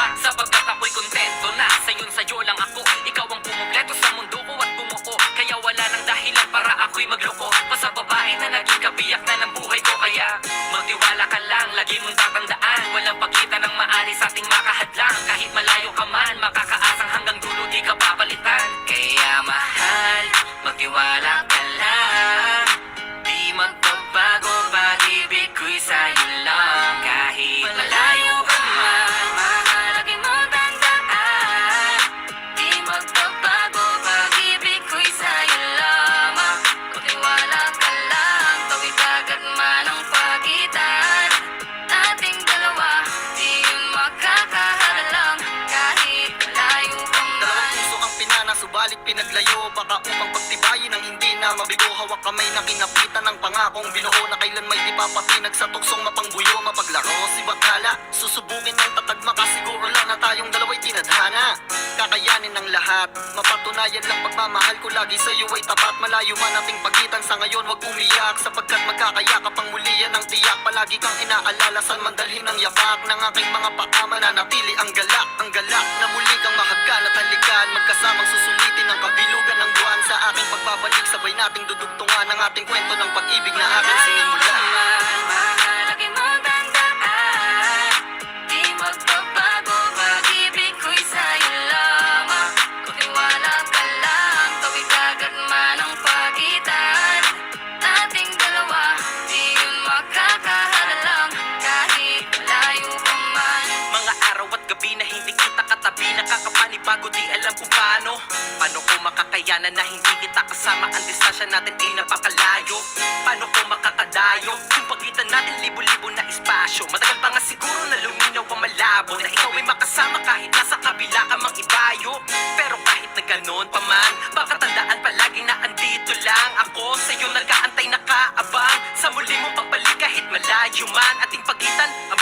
iba, sapagkat ako'y kontento na sa'yo lang ako. Ikaw ang kumumpleto sa mundo ko at bumuo, kaya wala nang dahilan para ako'y magloko pa sa babae na naging kabiyak na ng buhay ko. Kaya magtiwala ka lang, lagi mong tatandaan, walang pagkita ng maaari sa ating makahadlang. Kahit malayo ka man, makakaasang hanggang dulo di ka papalitan. Kaya mahal, magtiwala ka lang, di magbabago, pag-ibig ko'y sa'yo lang. Kahit malayo ka man, mahalagin mo tandaan, di magbabago, pag-ibig ko'y sa'yo lamang. Magtiwala ka lang, tawid agad man ang pagitan nating dalawa, di yun makakahadlang. Kahit malayo ka man. Dalawang puso ang pinana, subalit pinaglayo. Baka upang pagtibayin ang hindi na mabigo. Hawak kamay na kinapitan ng pangakong binuo, na kailan may di papatinag sa tuksong mapangbuyo. Mapaglaro si Bathala, susubukin ng tatag, makasiguro lang na tayong dalawa'y tinadhana. Kakayanin ng lahat, mapatunayan lang pagmamahal ko lagi sa'yo ay tapat. Malayo man ating pagitan sa ngayon, wag umiyak, sapagkat magkakayakap ang muli yan ang tiyak. Palagi kang inaalala, saan man dalhin ang yapak ng aking mga paa, mananatili ang galak na muli kang mahagan at halikan. Magkasamang susulitin ang kabilugan ng buwan. Sa aking pagbabalik, sabay nating dudugtungan ang ating kwento ng pag-ibig na aking sinimula. Mahalagin mo tandaan, di magbabago, pag-ibig ko'y sa'yo lamang. Magtiwala ka lang, tawid agad man ang pagitan nating dalawa, di yun makakahadlang. Kahit malayo ka man. Mga araw at gabi na hindi kita katabi, nakakapanibago, di alam kung paano ko makakayanan na hindi kita kasama. Ang distansya natin ay napakalayo. Paano ko makakadayo kung pagitan natin libo-libo na espasyo? Matagal pa nga siguro na luminaw pa malabo, na ikaw ay makasama kahit nasa kabila ka mang ibayo. Pero kahit na ganoon pa man, baka tandaan palagi na andito lang ako sa'yo, nag-aantay, nakaabang sa muli mong pagbalik. Kahit malayo man ating pagitan, ang